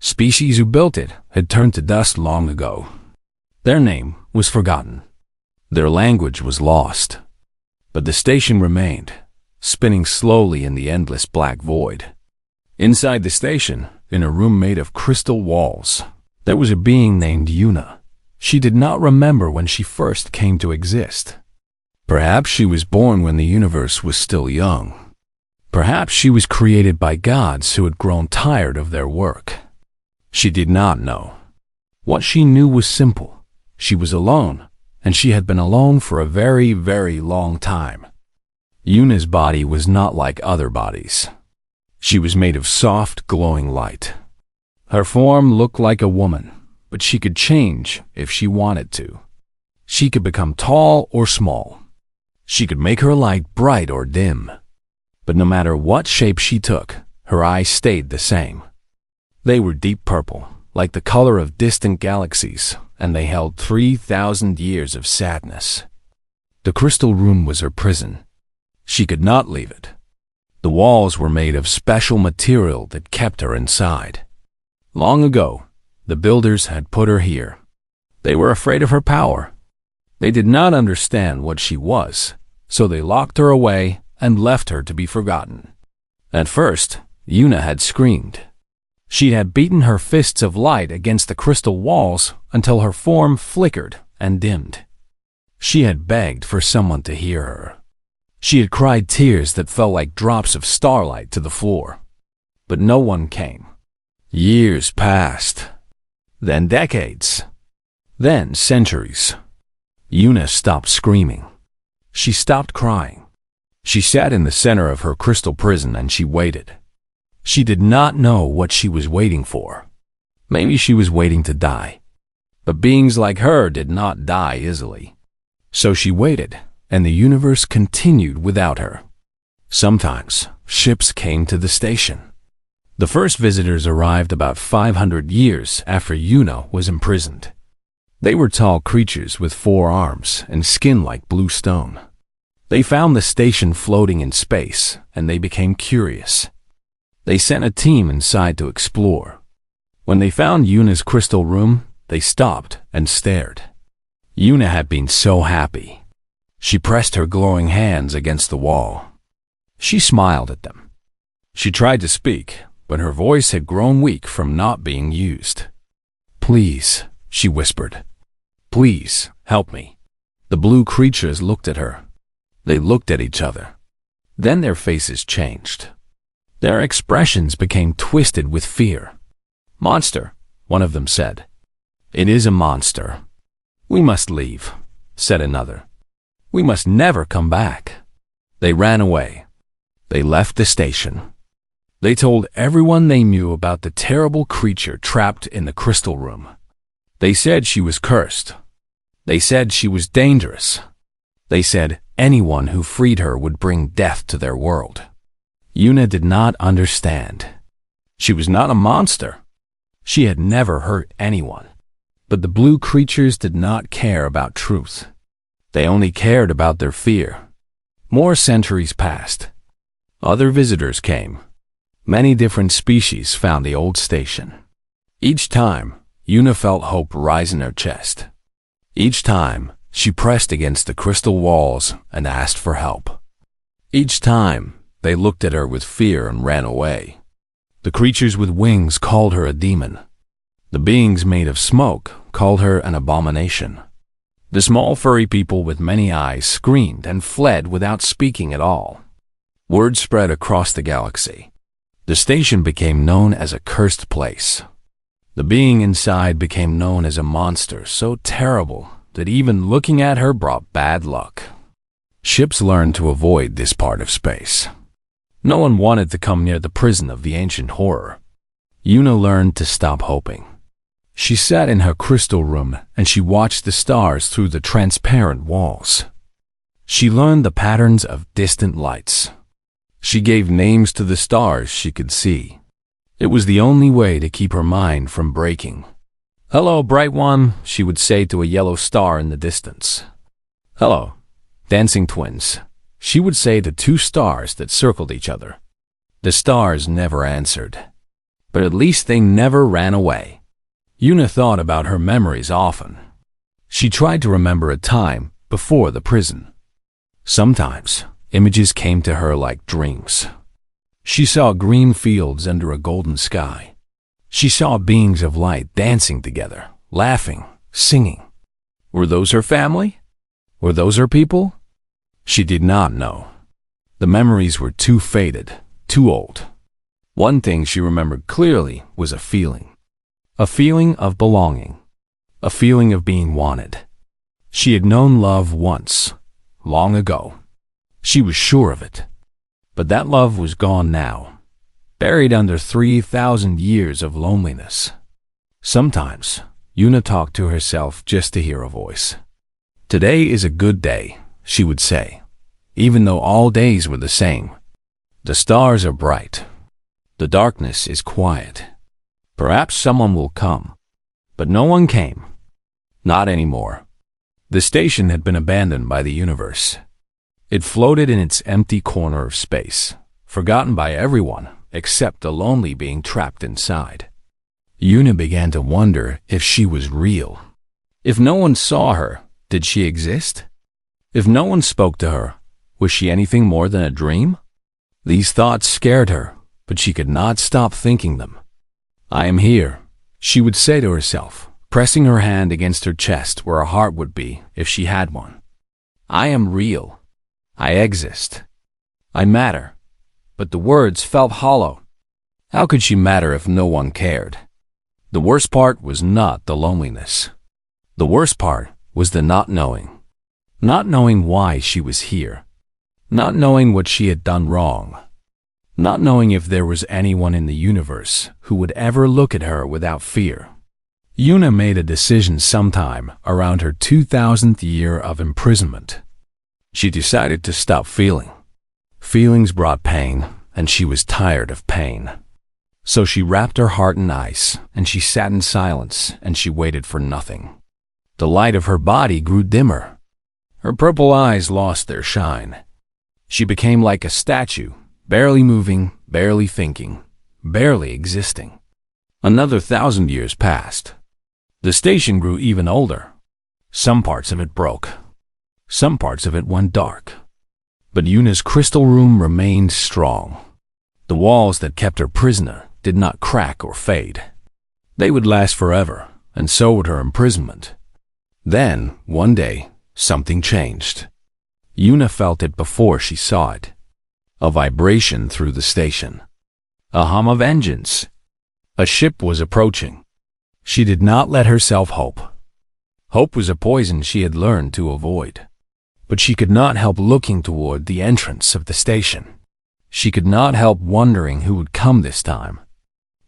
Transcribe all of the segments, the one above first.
Species who built it had turned to dust long ago. Their name was forgotten. Their language was lost. But the station remained, spinning slowly in the endless black void. Inside the station, in a room made of crystal walls, there was a being named Yuna. She did not remember when she first came to exist. Perhaps she was born when the universe was still young. Perhaps she was created by gods who had grown tired of their work. She did not know. What she knew was simple. She was alone, and she had been alone for a very, very long time. Yuna's body was not like other bodies. She was made of soft, glowing light. Her form looked like a woman, but she could change if she wanted to. She could become tall or small. She could make her light bright or dim. But no matter what shape she took, her eyes stayed the same. They were deep purple, like the color of distant galaxies, and they held 3,000 years of sadness. The crystal room was her prison. She could not leave it. The walls were made of special material that kept her inside. Long ago, the builders had put her here. They were afraid of her power. They did not understand what she was, so they locked her away and left her to be forgotten. At first, Yuna had screamed. She had beaten her fists of light against the crystal walls until her form flickered and dimmed. She had begged for someone to hear her. She had cried tears that fell like drops of starlight to the floor. But no one came. Years passed. Then decades. Then centuries. Yuna stopped screaming. She stopped crying. She sat in the center of her crystal prison and she waited. She did not know what she was waiting for. Maybe she was waiting to die. But beings like her did not die easily. So she waited, and the universe continued without her. Sometimes, ships came to the station. The first visitors arrived about 500 years after Yuna was imprisoned. They were tall creatures with 4 arms and skin like blue stone. They found the station floating in space, and they became curious. They sent a team inside to explore. When they found Yuna's crystal room, they stopped and stared. Yuna had been so happy. She pressed her glowing hands against the wall. She smiled at them. She tried to speak, but her voice had grown weak from not being used. "Please," she whispered. "Please, help me." The blue creatures looked at her. They looked at each other. Then their faces changed. Their expressions became twisted with fear. "Monster," one of them said. "It is a monster." "We must leave," said another. "We must never come back." They ran away. They left the station. They told everyone they knew about the terrible creature trapped in the crystal room. They said she was cursed. They said she was dangerous. They said anyone who freed her would bring death to their world. Yuna did not understand. She was not a monster. She had never hurt anyone. But the blue creatures did not care about truth. They only cared about their fear. More centuries passed. Other visitors came. Many different species found the old station. Each time, Yuna felt hope rise in her chest. Each time, she pressed against the crystal walls and asked for help. Each time, they looked at her with fear and ran away. The creatures with wings called her a demon. The beings made of smoke called her an abomination. The small furry people with many eyes screamed and fled without speaking at all. Word spread across the galaxy. The station became known as a cursed place. The being inside became known as a monster so terrible that even looking at her brought bad luck. Ships learned to avoid this part of space. No one wanted to come near the prison of the ancient horror. Yuna learned to stop hoping. She sat in her crystal room and she watched the stars through the transparent walls. She learned the patterns of distant lights. She gave names to the stars she could see. It was the only way to keep her mind from breaking. "Hello, bright one," she would say to a yellow star in the distance. "Hello, dancing twins," she would say to 2 stars that circled each other. The stars never answered. But at least they never ran away. Yuna thought about her memories often. She tried to remember a time before the prison. Sometimes, images came to her like dreams. She saw green fields under a golden sky. She saw beings of light dancing together, laughing, singing. Were those her family? Were those her people? She did not know. The memories were too faded, too old. One thing she remembered clearly was a feeling of belonging, a feeling of being wanted. She had known love once, long ago. She was sure of it. But that love was gone now, buried under 3,000 years of loneliness. Sometimes, Yuna talked to herself just to hear a voice. Today is a good day, she would say, even though all days were the same. The stars are bright. The darkness is quiet. Perhaps someone will come. But no one came. Not anymore. The station had been abandoned by the universe. It floated in its empty corner of space, forgotten by everyone except the lonely being trapped inside. Yuna began to wonder if she was real. If no one saw her, did she exist? If no one spoke to her, was she anything more than a dream? These thoughts scared her, but she could not stop thinking them. I am here, she would say to herself, pressing her hand against her chest where her heart would be if she had one. I am real. I exist. I matter. But the words felt hollow. How could she matter if no one cared? The worst part was not the loneliness. The worst part was the not knowing. Not knowing why she was here. Not knowing what she had done wrong. Not knowing if there was anyone in the universe who would ever look at her without fear. Yuna made a decision sometime around her 2000th year of imprisonment. She decided to stop feeling. Feelings brought pain, and she was tired of pain. So she wrapped her heart in ice, and she sat in silence, and she waited for nothing. The light of her body grew dimmer. Her purple eyes lost their shine. She became like a statue, barely moving, barely thinking, barely existing. Another 1,000 years passed. The station grew even older. Some parts of it broke. Some parts of it went dark. But Yuna's crystal room remained strong. The walls that kept her prisoner did not crack or fade. They would last forever, and so would her imprisonment. Then, one day, something changed. Yuna felt it before she saw it. A vibration through the station. A hum of engines. A ship was approaching. She did not let herself hope. Hope was a poison she had learned to avoid. But she could not help looking toward the entrance of the station. She could not help wondering who would come this time.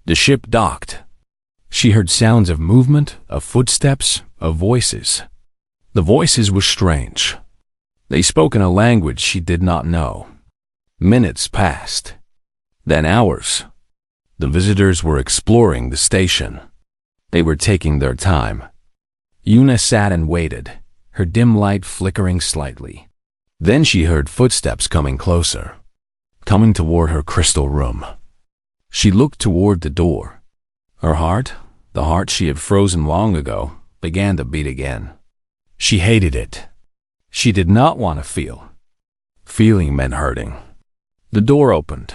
The ship docked. She heard sounds of movement, of footsteps, of voices. The voices were strange. They spoke in a language she did not know. Minutes passed. Then hours. The visitors were exploring the station. They were taking their time. Yuna sat and waited, her dim light flickering slightly. Then she heard footsteps coming closer, coming toward her crystal room. She looked toward the door. Her heart, the heart she had frozen long ago, began to beat again. She hated it. She did not want to feel. Feeling meant hurting. The door opened.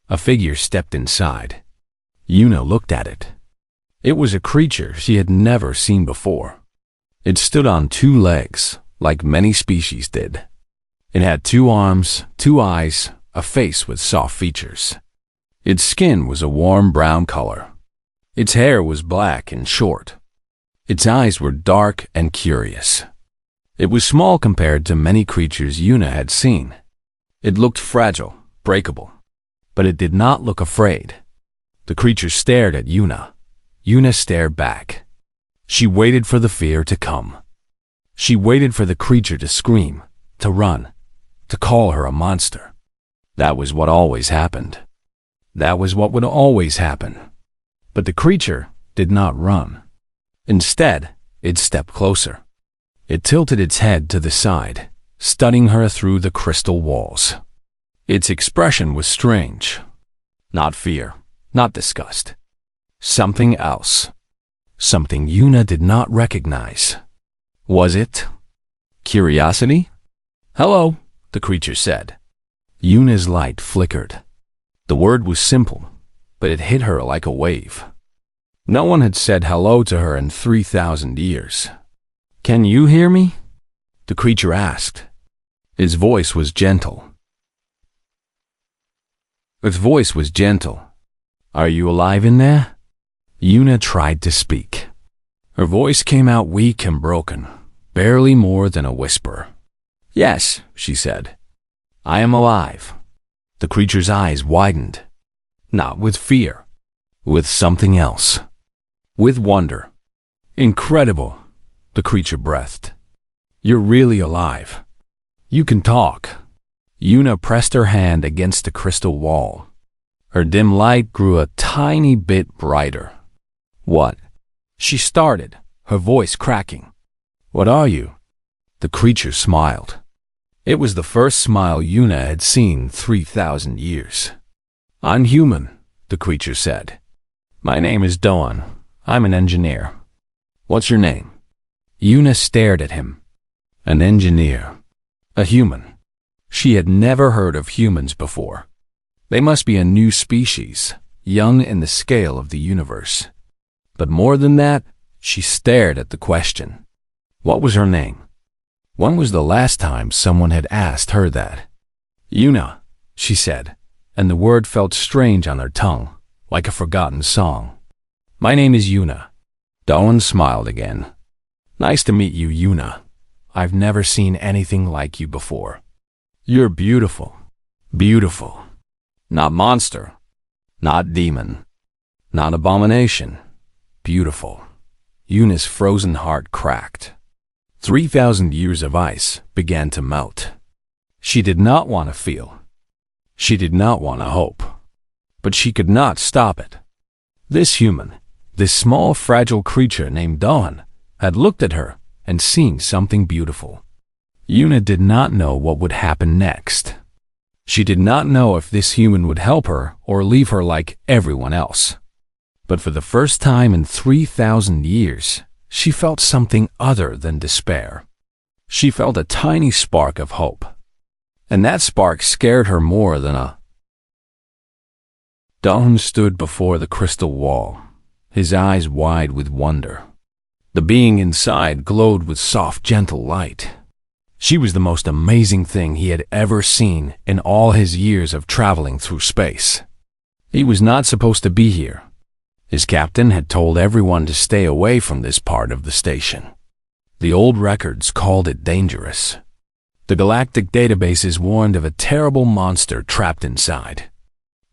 A figure stepped inside. Yuna looked at it. It was a creature she had never seen before. It stood on two legs, like many species did. It had 2 arms, 2 eyes, a face with soft features. Its skin was a warm brown color. Its hair was black and short. Its eyes were dark and curious. It was small compared to many creatures Yuna had seen. It looked fragile, breakable, but it did not look afraid. The creature stared at Yuna. Yuna stared back. She waited for the fear to come. She waited for the creature to scream, to run, to call her a monster. That was what always happened. That was what would always happen. But the creature did not run. Instead, it stepped closer. It tilted its head to the side, studying her through the crystal walls. Its expression was strange. Not fear, not disgust. Something else. Something Yuna did not recognize. Was it curiosity? "Hello," the creature said. Yuna's light flickered. The word was simple, but it hit her like a wave. No one had said hello to her in 3,000 years. "Can you hear me?" the creature asked. His voice was gentle. "Are you alive in there?" Yuna tried to speak. Her voice came out weak and broken, barely more than a whisper. "Yes," she said. "I am alive." The creature's eyes widened. Not with fear, with something else. With wonder. "Incredible," the creature breathed. "You're really alive. You can talk." Yuna pressed her hand against the crystal wall. Her dim light grew a tiny bit brighter. "What?" she started, her voice cracking. "What are you?" The creature smiled. It was the first smile Yuna had seen 3,000 years. "I'm human," the creature said. "My name is Doan. I'm an engineer." "What's your name?" Yuna stared at him. An engineer. A human. She had never heard of humans before. They must be a new species, young in the scale of the universe. But more than that, she stared at the question. What was her name? When was the last time someone had asked her that? "Yuna," she said, and the word felt strange on her tongue, like a forgotten song. "My name is Yuna." Doan smiled again. "Nice to meet you, Yuna. I've never seen anything like you before. You're beautiful. Beautiful. Not monster. Not demon. Not abomination. Beautiful." Yuna's frozen heart cracked. 3,000 years of ice began to melt. She did not want to feel. She did not want to hope. But she could not stop it. This human, this small fragile creature named Dawn, had looked at her and seen something beautiful. Yuna did not know what would happen next. She did not know if this human would help her or leave her like everyone else. But for the first time in 3,000 years, she felt something other than despair. She felt a tiny spark of hope. And that spark scared her more than a... Dawn stood before the crystal wall, his eyes wide with wonder. The being inside glowed with soft, gentle light. She was the most amazing thing he had ever seen in all his years of traveling through space. He was not supposed to be here. His captain had told everyone to stay away from this part of the station. The old records called it dangerous. The galactic databases warned of a terrible monster trapped inside.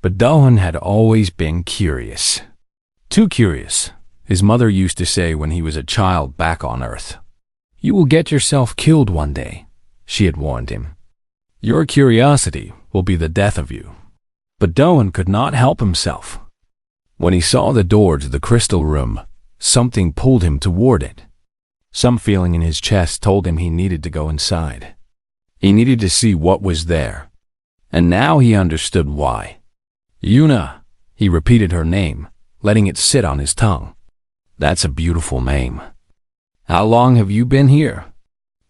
But Dawn had always been curious. Too curious, his mother used to say when he was a child back on Earth. "You will get yourself killed one day," she had warned him. "Your curiosity will be the death of you." But Dawn could not help himself. When he saw the door to the crystal room, something pulled him toward it. Some feeling in his chest told him he needed to go inside. He needed to see what was there. And now he understood why. "Yuna," he repeated her name, letting it sit on his tongue. "That's a beautiful name. How long have you been here?"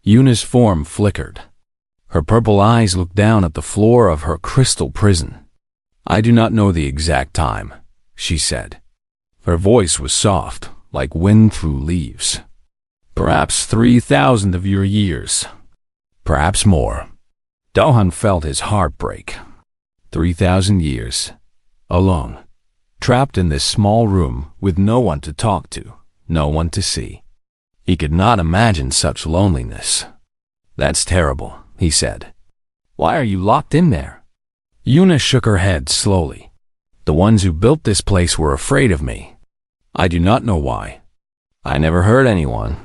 Yuna's form flickered. Her purple eyes looked down at the floor of her crystal prison. "I do not know the exact time," she said. Her voice was soft, like wind through leaves. "Perhaps 3,000 of your years. Perhaps more." Dawn felt his heart break. 3,000 years. Alone. Trapped in this small room with no one to talk to, no one to see. He could not imagine such loneliness. "That's terrible," he said. "Why are you locked in there?" Yuna shook her head slowly. "The ones who built this place were afraid of me. I do not know why. I never hurt anyone.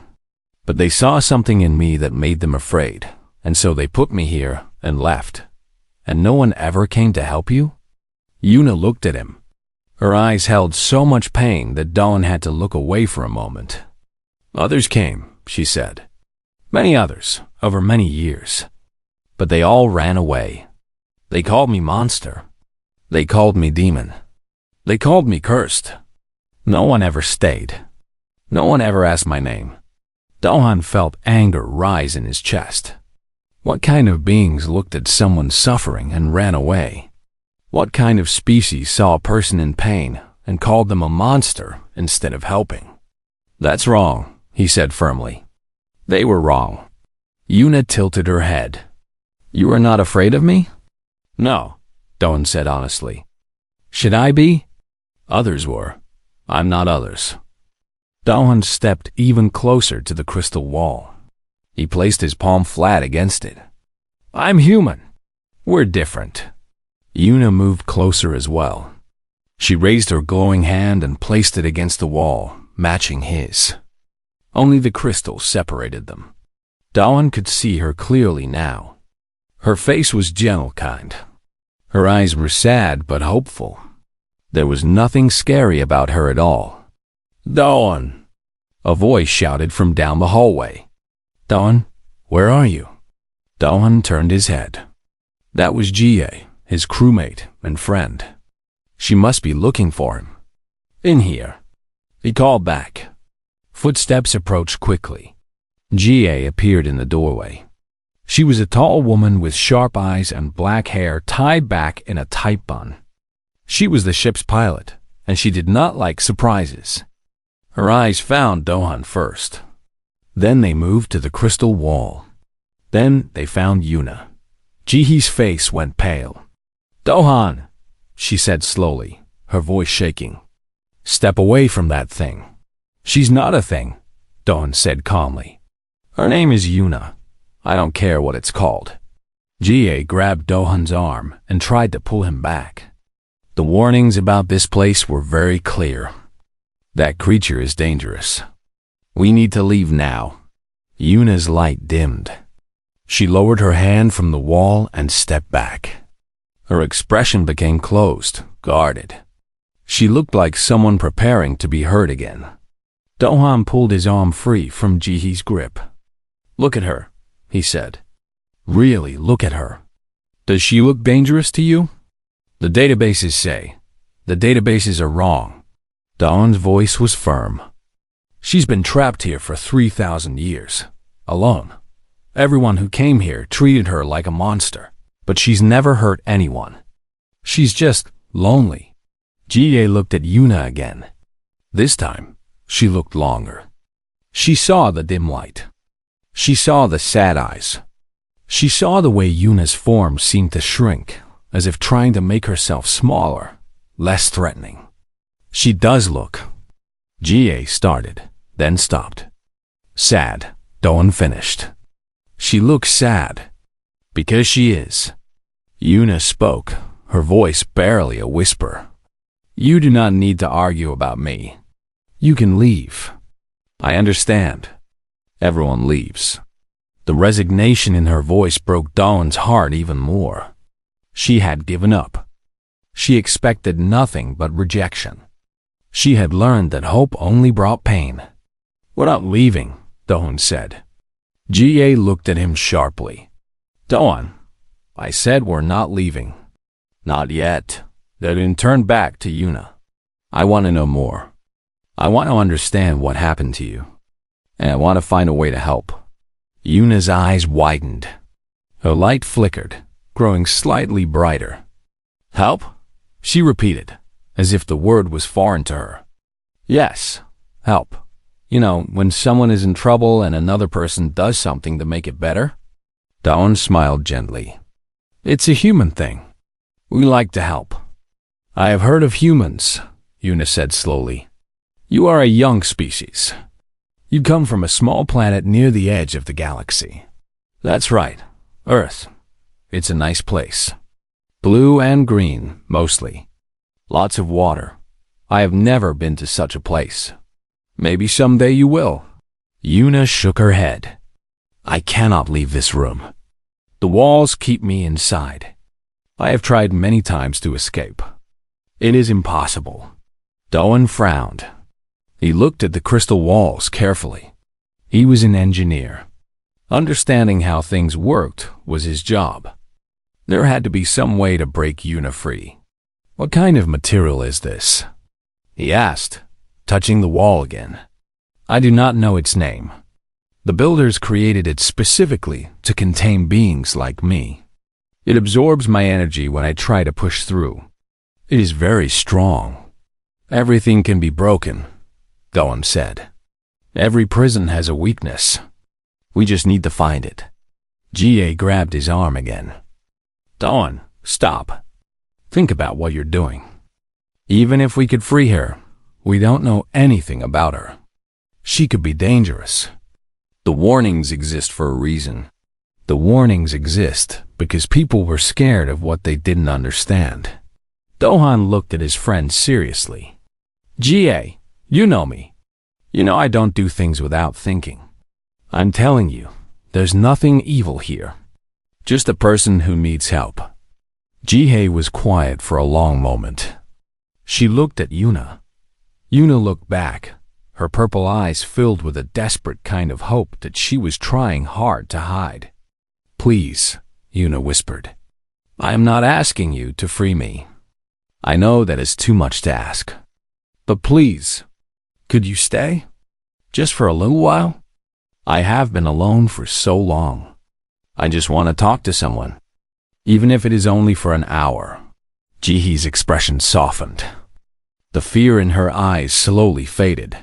But they saw something in me that made them afraid, and so they put me here and left. And no one ever came to help you?" Yuna looked at him. Her eyes held so much pain that Dawn had to look away for a moment. "Others came," she said. "Many others, over many years. But they all ran away. They called me monster. They called me demon. They called me cursed. No one ever stayed. No one ever asked my name. Do-han felt anger rise in his chest. What kind of beings looked at someone suffering and ran away? What kind of species saw a person in pain and called them a monster instead of helping? That's wrong, he said firmly. They were wrong. Yuna tilted her head. You are not afraid of me? No, Do-han said honestly. Should I be? Others were. I'm not others. Do-han stepped even closer to the crystal wall. He placed his palm flat against it. I'm human. We're different. Yuna moved closer as well. She raised her glowing hand and placed it against the wall, matching his. Only the crystal separated them. Do-han could see her clearly now. Her face was gentle kind. Her eyes were sad but hopeful. There was nothing scary about her at all. Do-han! A voice shouted from down the hallway. Do-han, where are you? Do-han turned his head. That was Jie, his crewmate and friend. She must be looking for him. In here. He called back. Footsteps approached quickly. Jie appeared in the doorway. She was a tall woman with sharp eyes and black hair tied back in a tight bun. She was the ship's pilot, and she did not like surprises. Her eyes found Do-han first. Then they moved to the crystal wall. Then they found Yuna. Jihee's face went pale. Do-han, she said slowly, her voice shaking. Step away from that thing. She's not a thing, Do-han said calmly. Her name is Yuna. I don't care what it's called. Jie grabbed Do-han's arm and tried to pull him back. The warnings about this place were very clear. That creature is dangerous. We need to leave now. Yuna's light dimmed. She lowered her hand from the wall and stepped back. Her expression became closed, guarded. She looked like someone preparing to be hurt again. Do-han pulled his arm free from Jihee's grip. Look at her, he said. Really, look at her. Does she look dangerous to you? The databases say. The databases are wrong. Do-han's voice was firm. She's been trapped here for 3,000 years, alone. Everyone who came here treated her like a monster, but she's never hurt anyone. She's just lonely. Jie looked at Yuna again. This time, she looked longer. She saw the dim light. She saw the sad eyes. She saw the way Yuna's form seemed to shrink, as if trying to make herself smaller, less threatening. She does look. Jie started, then stopped. Sad, Do-han finished. She looks sad. Because she is. Yuna spoke, her voice barely a whisper. You do not need to argue about me. You can leave. I understand. Everyone leaves. The resignation in her voice broke Do-han's heart even more. She had given up. She expected nothing but rejection. She had learned that hope only brought pain. We're not leaving, Do-han said. Jie looked at him sharply. Do-han, I said we're not leaving. Not yet. Then turn back to Yuna. I want to know more. I want to understand what happened to you. And I want to find a way to help. Yuna's eyes widened. Her light flickered, growing slightly brighter. Help? She repeated, as if the word was foreign to her. Yes, help. You know, when someone is in trouble and another person does something to make it better? Do-han smiled gently. It's a human thing. We like to help. I have heard of humans, Yuna said slowly. You are a young species. You come from a small planet near the edge of the galaxy. That's right, Earth. It's a nice place. Blue and green, mostly. Lots of water. I have never been to such a place. Maybe someday you will. Yuna shook her head. I cannot leave this room. The walls keep me inside. I have tried many times to escape. It is impossible. Do-han frowned. He looked at the crystal walls carefully. He was an engineer. Understanding how things worked was his job. There had to be some way to break Yuna free. What kind of material is this? He asked, touching the wall again. I do not know its name. The builders created it specifically to contain beings like me. It absorbs my energy when I try to push through. It is very strong. Everything can be broken, Dohan said. Every prison has a weakness. We just need to find it. GA grabbed his arm again. Dohan, stop. Think about what you're doing. Even if we could free her, we don't know anything about her. She could be dangerous. The warnings exist for a reason. The warnings exist because people were scared of what they didn't understand. Dohan looked at his friend seriously. GA, you know me. You know I don't do things without thinking. I'm telling you, there's nothing evil here. Just a person who needs help. Jihei was quiet for a long moment. She looked at Yuna. Yuna looked back, her purple eyes filled with a desperate kind of hope that she was trying hard to hide. Please, Yuna whispered. I am not asking you to free me. I know that is too much to ask. But please, could you stay? Just for a little while? I have been alone for so long. I just want to talk to someone. Even if it is only for an hour. Jihei's expression softened. The fear in her eyes slowly faded.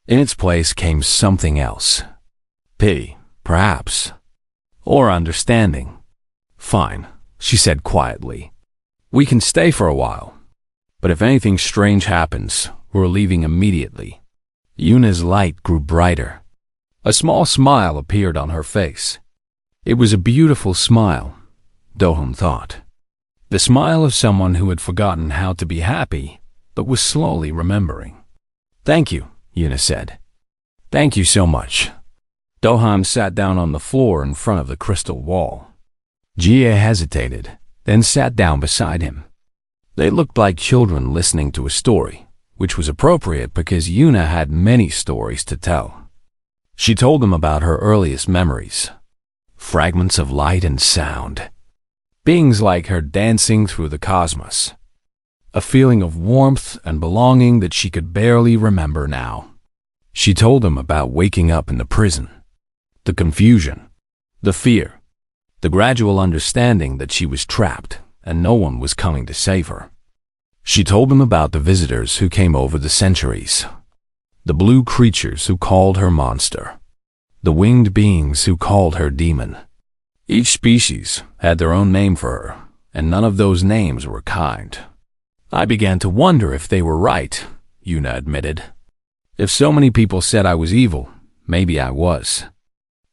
In its place came something else. Pity, perhaps. Or understanding. Fine, she said quietly. We can stay for a while. But if anything strange happens, we're leaving immediately. Yuna's light grew brighter. A small smile appeared on her face. It was a beautiful smile, Dohan thought. The smile of someone who had forgotten how to be happy, but was slowly remembering. Thank you, Yuna said. Thank you so much. Dohan sat down on the floor in front of the crystal wall. Jie hesitated, then sat down beside him. They looked like children listening to a story, which was appropriate because Yuna had many stories to tell. She told them about her earliest memories. Fragments of light and sound. Beings like her dancing through the cosmos. A feeling of warmth and belonging that she could barely remember now. She told them about waking up in the prison. The confusion. The fear. The gradual understanding that she was trapped and no one was coming to save her. She told them about the visitors who came over the centuries. The blue creatures who called her monster. The winged beings who called her demon. Each species had their own name for her, and none of those names were kind. I began to wonder if they were right, Yuna admitted. If so many people said I was evil, maybe I was.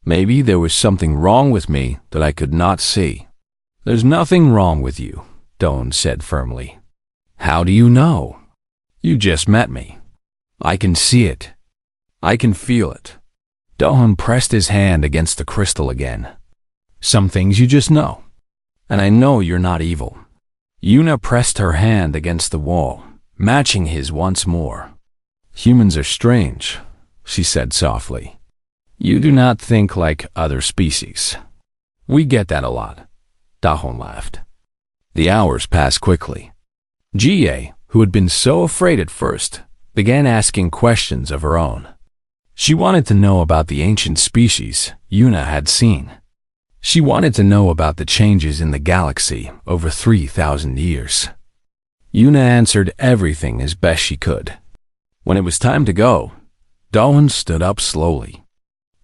Maybe there was something wrong with me that I could not see. There's nothing wrong with you, Dohan said firmly. How do you know? You just met me. I can see it. I can feel it. Dohan pressed his hand against the crystal again. Some things you just know. And I know you're not evil. Yuna pressed her hand against the wall, matching his once more. Humans are strange, she said softly. You do not think like other species. We get that a lot. Dohan laughed. The hours passed quickly. Jie, who had been so afraid at first, began asking questions of her own. She wanted to know about the ancient species Yuna had seen. She wanted to know about the changes in the galaxy over 3,000 years. Yuna answered everything as best she could. When it was time to go, Dohan stood up slowly.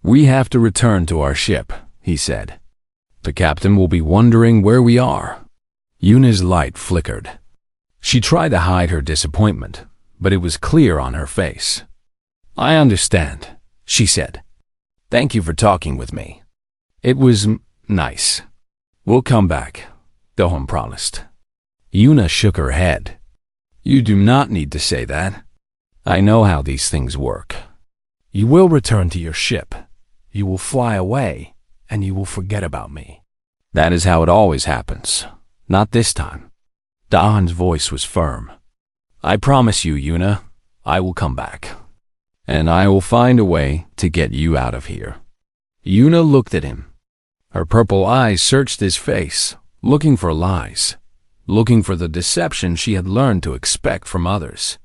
We have to return to our ship, he said. The captain will be wondering where we are. Yuna's light flickered. She tried to hide her disappointment, but it was clear on her face. I understand, she said. Thank you for talking with me. It was nice. We'll come back, Dohan promised. Yuna shook her head. You do not need to say that. I know how these things work. You will return to your ship. You will fly away, and you will forget about me. That is how it always happens. Not this time. Dohan's voice was firm. I promise you, Yuna, I will come back. And I will find a way to get you out of here. Yuna looked at him. Her purple eyes searched his face, looking for lies. looking for the deception she had learned to expect from others.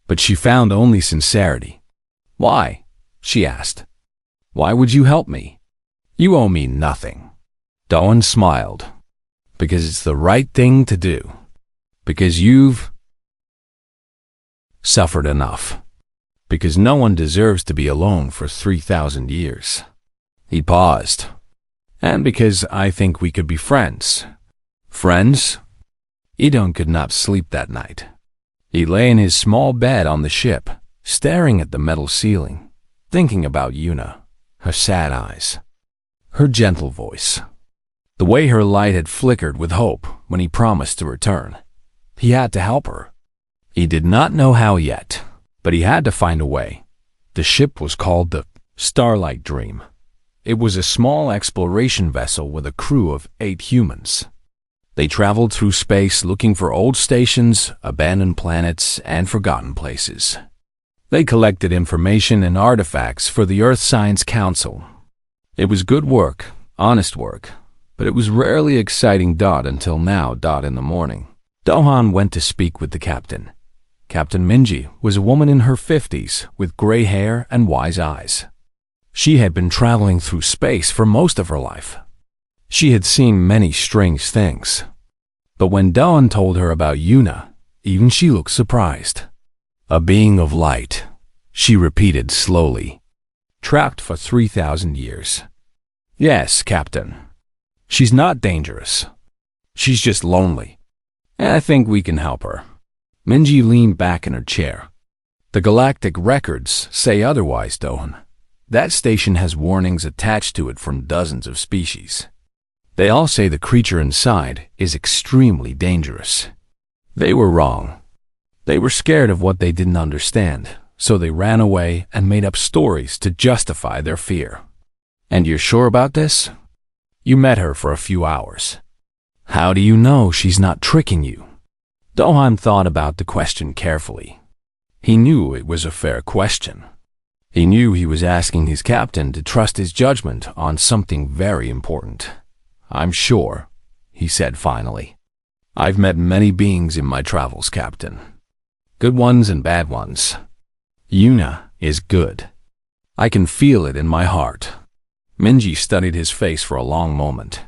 But she found only sincerity. "Why?" she asked. "Why would you help me? You owe me nothing." Doan smiled. "Because it's the right thing to do. Because you've suffered enough. Because no one deserves to be alone for 3,000 years. He paused. "And because I think we could be friends." Friends? Idon could not sleep that night. He lay in his small bed on the ship, staring at the metal ceiling, thinking about Yuna, her sad eyes, her gentle voice, the way her light had flickered with hope when he promised to return. He had to help her. He did not know how yet, but he had to find a way. The ship was called the Starlight Dream. It was a small exploration vessel with a crew of 8 humans. They traveled through space looking for old stations, abandoned planets, and forgotten places. They collected information and artifacts for the Earth Science Council. It was good work, honest work, but it was rarely exciting until now in the morning. Dohan went to speak with the captain. Captain Minji was a woman in her 50s with gray hair and wise eyes. She had been traveling through space for most of her life. She had seen many strange things. But when Doan told her about Yuna, even she looked surprised. "A being of light," she repeated slowly. "Trapped for 3,000 years. Yes, Captain. She's not dangerous. She's just lonely. And I think we can help her." Minji leaned back in her chair. "The galactic records say otherwise, Dohan. That station has warnings attached to it from dozens of species. They all say the creature inside is extremely dangerous. They were wrong. They were scared of what they didn't understand, so they ran away and made up stories to justify their fear." "And you're sure about this? You met her for a few hours. How do you know she's not tricking you?" Dohan thought about the question carefully. He knew it was a fair question. He knew he was asking his captain to trust his judgment on something very important. "I'm sure," he said finally. "I've met many beings in my travels, Captain. Good ones and bad ones. Yuna is good. I can feel it in my heart." Minji studied his face for a long moment.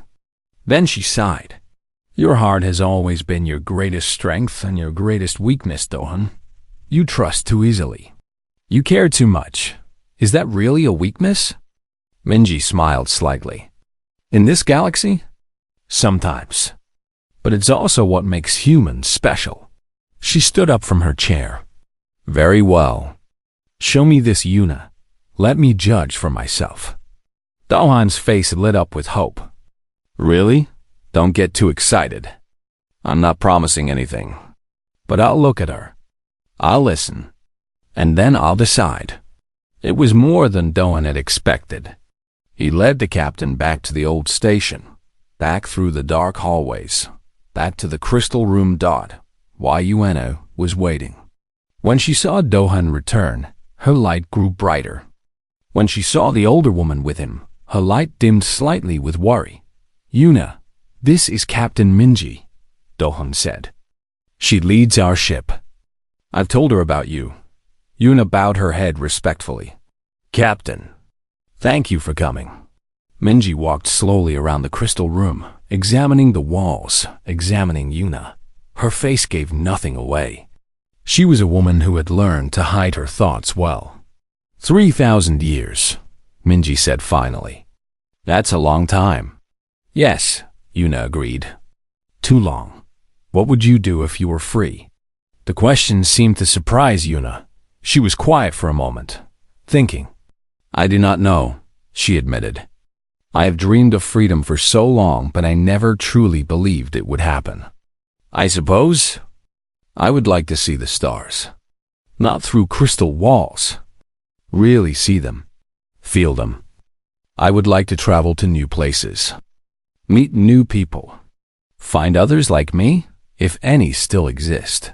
Then she sighed. "Your heart has always been your greatest strength and your greatest weakness, Dohan. You trust too easily. You care too much. Is that really a weakness?" Minji smiled slightly. "In this galaxy? Sometimes. But it's also what makes humans special." She stood up from her chair. "Very well. Show me this Yuna. Let me judge for myself." Dohan's face lit up with hope. "Really? Don't get too excited. I'm not promising anything. But I'll look at her. I'll listen. And then I'll decide." It was more than Doan had expected. He led the captain back to the old station, back through the dark hallways, back to the crystal room. Why Yueno was waiting. When she saw Dohan return, her light grew brighter. When she saw the older woman with him, her light dimmed slightly with worry. "Yuna, this is Captain Minji," Dohan said. "She leads our ship. I've told her about you." Yuna bowed her head respectfully. "Captain, thank you for coming." Minji walked slowly around the crystal room, examining the walls, examining Yuna. Her face gave nothing away. She was a woman who had learned to hide her thoughts well. 3,000 years, Minji said finally. "That's a long time." "Yes," Yuna agreed. "Too long. What would you do if you were free?" The question seemed to surprise Yuna. She was quiet for a moment, thinking. "I do not know," she admitted. "I have dreamed of freedom for so long, but I never truly believed it would happen. I suppose I would like to see the stars. Not through crystal walls. Really see them. Feel them. I would like to travel to new places. Meet new people. Find others like me, if any still exist.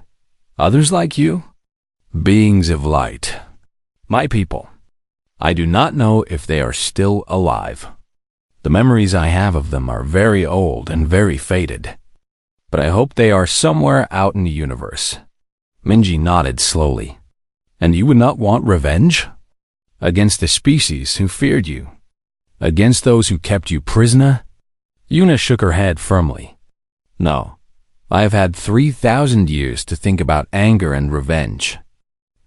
Others like you? Beings of light. My people. I do not know if they are still alive. The memories I have of them are very old and very faded. but I hope they are somewhere out in the universe. Minji nodded slowly. And you would not want revenge? Against the species who feared you? Against those who kept you prisoner? Yuna shook her head firmly. No, I have had 3,000 years to think about anger and revenge.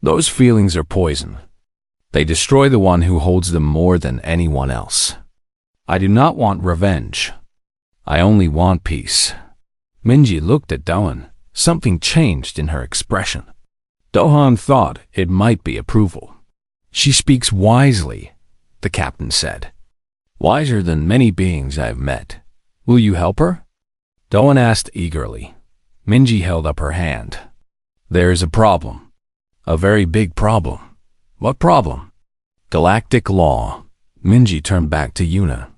Those feelings are poison. They destroy the one who holds them more than anyone else. I do not want revenge. I only want peace. Minji looked at Doan. Something changed in her expression. Dohan thought it might be approval. She speaks wisely, the captain said. Wiser than many beings I have met. Will you help her? Doan asked eagerly. Minji held up her hand. There is a problem. A very big problem. What problem? Galactic law. Minji turned back to Yuna.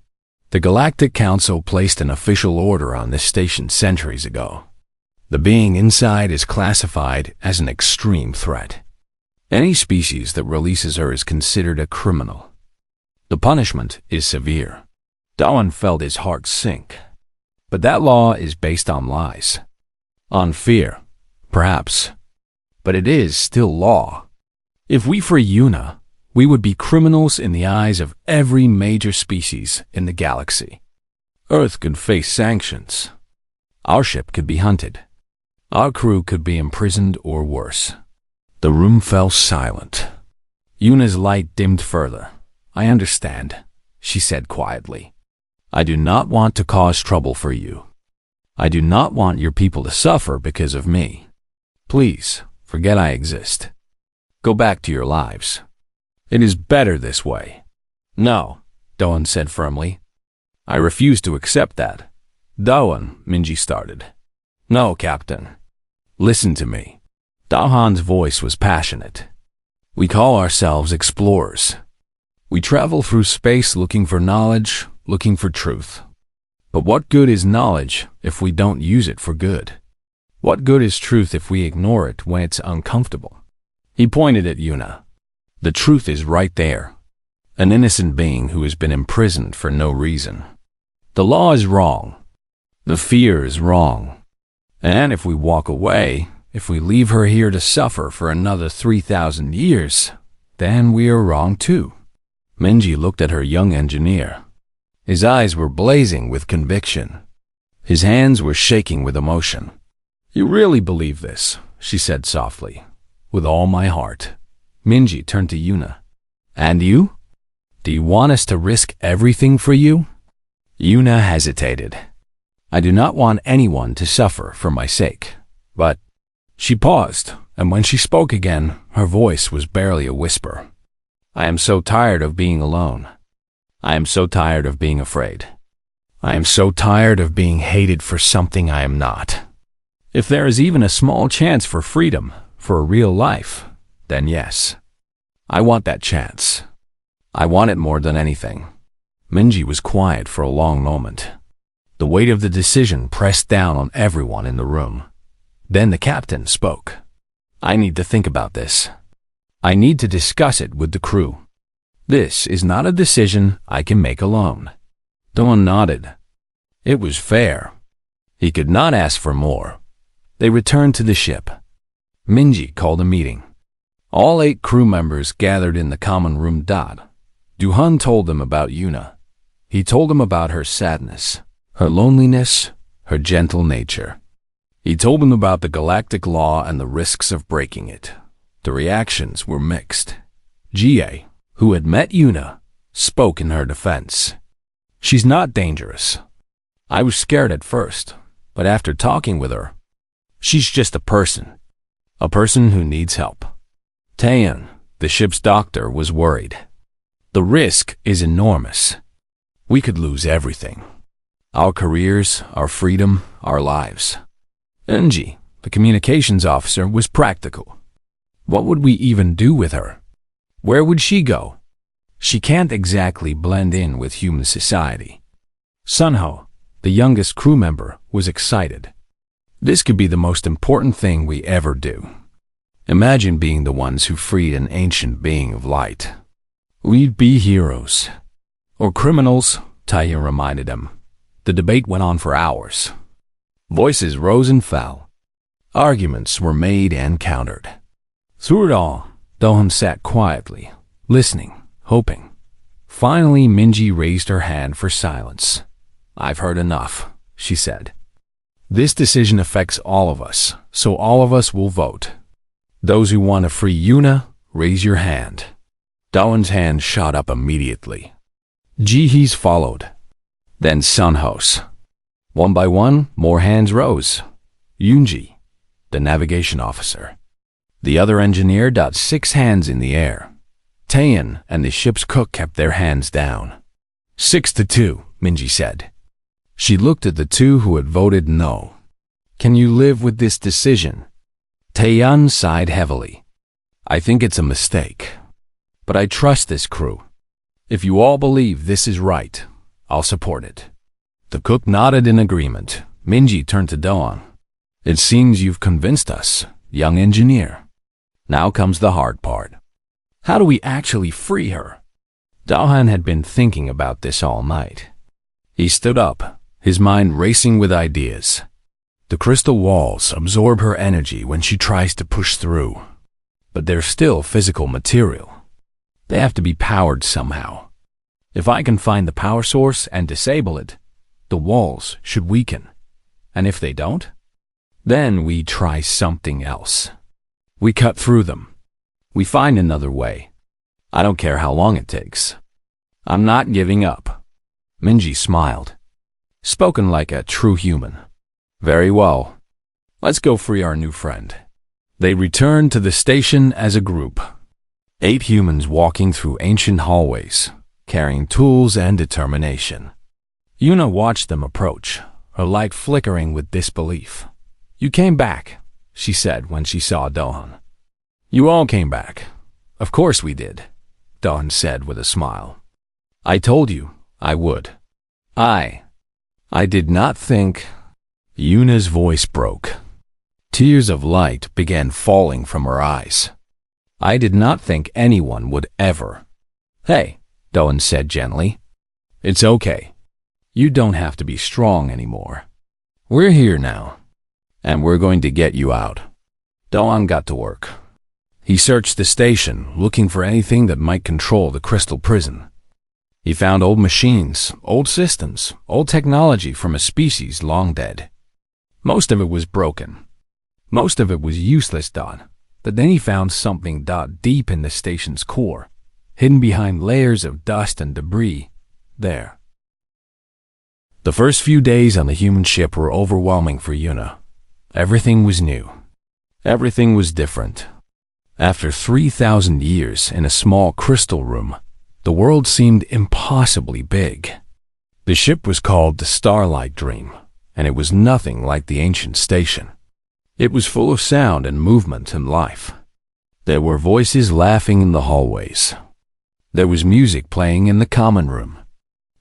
The Galactic Council placed an official order on this station centuries ago. The being inside is classified as an extreme threat. Any species that releases her is considered a criminal. The punishment is severe. Doan felt his heart sink. But that law is based on lies. On fear, perhaps. But it is still law. If we free Yuna, we would be criminals in the eyes of every major species in the galaxy. Earth could face sanctions. Our ship could be hunted. Our crew could be imprisoned or worse. The room fell silent. Yuna's light dimmed further. I understand, she said quietly. I do not want to cause trouble for you. I do not want your people to suffer because of me. Please, forget I exist. Go back to your lives. It is better this way. No, Doan said firmly. I refuse to accept that. Doan, Minji started. No, Captain. Listen to me. Dahan's voice was passionate. We call ourselves explorers. We travel through space looking for knowledge, looking for truth. But what good is knowledge if we don't use it for good? What good is truth if we ignore it when it's uncomfortable? He pointed at Yuna. The truth is right there. An innocent being who has been imprisoned for no reason. The law is wrong. The fear is wrong. And if we walk away, if we leave her here to suffer for another 3,000 years, then we are wrong too. Minji looked at her young engineer. His eyes were blazing with conviction. His hands were shaking with emotion. You really believe this, she said softly. With all my heart. Minji turned to Yuna. And you? Do you want us to risk everything for you? Yuna hesitated. I do not want anyone to suffer for my sake. But she paused, and when she spoke again, her voice was barely a whisper. I am so tired of being alone. I am so tired of being afraid. I am so tired of being hated for something I am not. If there is even a small chance for freedom, for a real life, then yes. I want that chance. I want it more than anything. Minji was quiet for a long moment. The weight of the decision pressed down on everyone in the room. Then the captain spoke. I need to think about this. I need to discuss it with the crew. This is not a decision I can make alone. Dawn nodded. It was fair. He could not ask for more. They returned to the ship. Minji called a meeting. All 8 crew members gathered in the common room. Duhan told them about Yuna. He told them about her sadness, her loneliness, her gentle nature. He told them about the galactic law and the risks of breaking it. The reactions were mixed. Jie, who had met Yuna, spoke in her defense. She's not dangerous. I was scared at first, but after talking with her, she's just a person who needs help. Taeyeon, the ship's doctor, was worried. The risk is enormous. We could lose everything. Our careers, our freedom, our lives. Eunji, the communications officer, was practical. What would we even do with her? Where would she go? She can't exactly blend in with human society. Sunho, the youngest crew member, was excited. This could be the most important thing we ever do. Imagine being the ones who freed an ancient being of light. We'd be heroes. Or criminals, Taeyeon reminded him. The debate went on for hours. Voices rose and fell. Arguments were made and countered. Through it all, Dohan sat quietly, listening, hoping. Finally, Minji raised her hand for silence. "I've heard enough," she said. "This decision affects all of us, so all of us will vote. Those who want to free Yuna, raise your hand." Dohan's hand shot up immediately. Jihee's followed. Then Sunho's. One by one, more hands rose. Yunji, the navigation officer. The other engineer dot 6 hands in the air. Taeyeon and the ship's cook kept their hands down. 6-2, Minji said. She looked at the two who had voted no. "Can you live with this decision?" Taeyeon sighed heavily. "I think it's a mistake. But I trust this crew. If you all believe this is right, I'll support it." The cook nodded in agreement. Minji turned to Dohan. "It seems you've convinced us, young engineer. Now comes the hard part. How do we actually free her?" Dohan had been thinking about this all night. He stood up, his mind racing with ideas. The crystal walls absorb her energy when she tries to push through. But they're still physical material. They have to be powered somehow. If I can find the power source and disable it, the walls should weaken. And if they don't, then we try something else. We cut through them. We find another way. I don't care how long it takes. I'm not giving up. Minji smiled. Spoken like a true human. Very well. Let's go free our new friend. They returned to the station as a group. 8 humans walking through ancient hallways, carrying tools and determination. Yuna watched them approach, her light flickering with disbelief. "You came back," she said when she saw Dohan. "You all came back. Of course we did," Dohan said with a smile. "I told you I would. I did not think..." Yuna's voice broke. Tears of light began falling from her eyes. "I did not think anyone would ever..." "Hey," Dohan said gently. "It's okay. You don't have to be strong anymore. We're here now, and we're going to get you out." Dohan got to work. He searched the station, looking for anything that might control the crystal prison. He found old machines, old systems, old technology from a species long dead. Most of it was broken. Most of it was useless, but then he found something deep in the station's core, hidden behind layers of dust and debris. There. The first few days on the human ship were overwhelming for Yuna. Everything was new. Everything was different. After 3,000 years in a small crystal room, the world seemed impossibly big. The ship was called the Starlight Dream, and it was nothing like the ancient station. It was full of sound and movement and life. There were voices laughing in the hallways. There was music playing in the common room.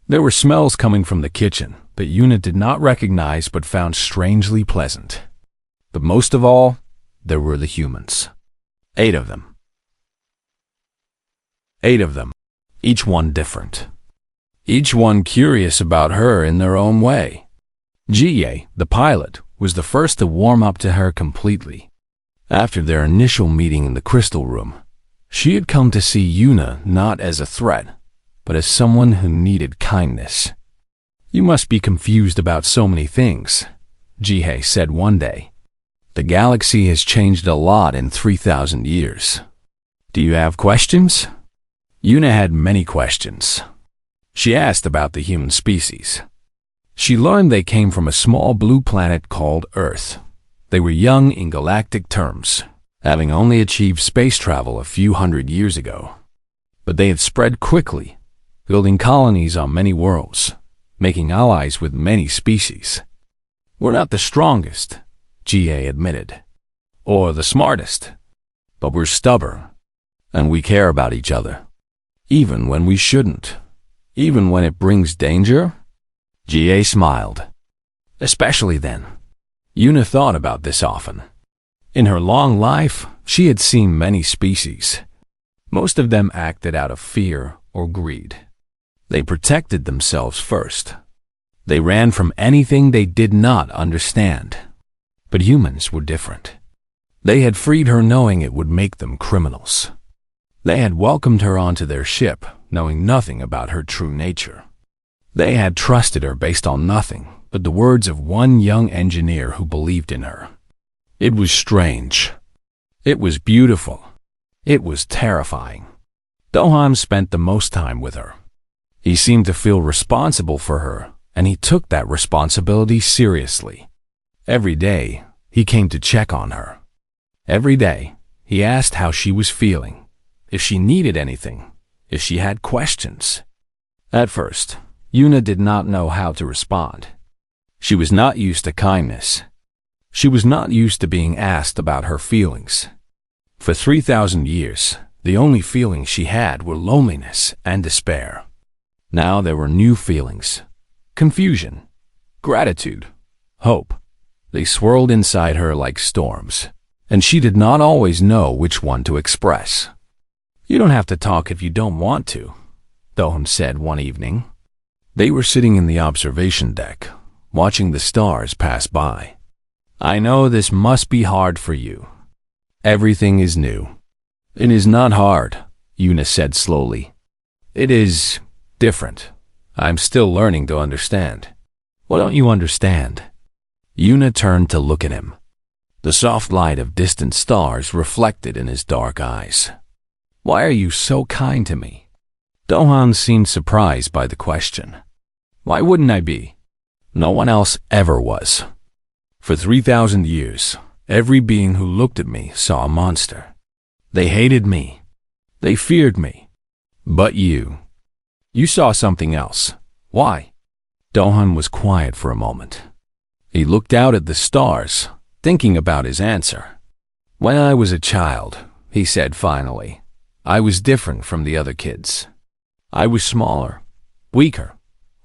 There were smells coming from the kitchen that Yuna did not recognize but found strangely pleasant. But most of all, there were the humans. 8 of them. 8 of them, each one different. Each one curious about her in their own way. Jie, the pilot, was the first to warm up to her completely. After their initial meeting in the crystal room, she had come to see Yuna not as a threat, but as someone who needed kindness. "You must be confused about so many things," Jihei said one day. "The galaxy has changed a lot in 3,000 years. Do you have questions?" Yuna had many questions. She asked about the human species. She learned they came from a small blue planet called Earth. They were young in galactic terms, having only achieved space travel a few hundred years ago. But they had spread quickly, building colonies on many worlds, making allies with many species. "We're not the strongest," Jie admitted, "or the smartest, but we're stubborn, and we care about each other, even when we shouldn't, even when it brings danger." Jie smiled. Especially then. Yuna thought about this often. In her long life, she had seen many species. Most of them acted out of fear or greed. They protected themselves first. They ran from anything they did not understand. But humans were different. They had freed her knowing it would make them criminals. They had welcomed her onto their ship, knowing nothing about her true nature. They had trusted her based on nothing but the words of one young engineer who believed in her. It was strange. It was beautiful. It was terrifying. Dohan spent the most time with her. He seemed to feel responsible for her, and he took that responsibility seriously. Every day, he came to check on her. Every day, he asked how she was feeling, if she needed anything, if she had questions. At first, Yuna did not know how to respond. She was not used to kindness. She was not used to being asked about her feelings. For 3,000 years, the only feelings she had were loneliness and despair. Now there were new feelings: confusion, gratitude, hope. They swirled inside her like storms, and she did not always know which one to express. "You don't have to talk if you don't want to," Dohan said one evening. They were sitting in the observation deck, watching the stars pass by. "I know this must be hard for you. Everything is new." "It is not hard," Yuna said slowly. "It is different. I'm still learning to understand." "What don't you understand?" Yuna turned to look at him. The soft light of distant stars reflected in his dark eyes. "Why are you so kind to me?" Dohan seemed surprised by the question. "Why wouldn't I be? No one else ever was. For 3,000 years, every being who looked at me saw a monster. They hated me. They feared me. But you saw something else. Why?" Dohan was quiet for a moment. He looked out at the stars, thinking about his answer. "When I was a child," he said finally, "I was different from the other kids. I was smaller, weaker.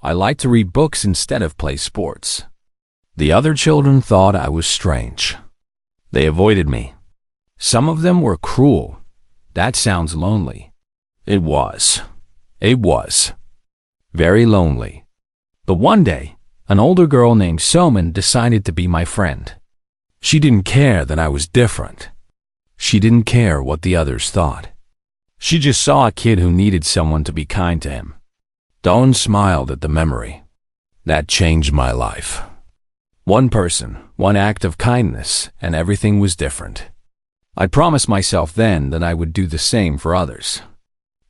I liked to read books instead of play sports. The other children thought I was strange. They avoided me. Some of them were cruel. That sounds lonely. It was. It was. Very lonely. But one day, an older girl named Soman decided to be my friend. She didn't care that I was different. She didn't care what the others thought. She just saw a kid who needed someone to be kind to him." Dawn smiled at the memory. "That changed my life. One person, one act of kindness, and everything was different. I promised myself then that I would do the same for others.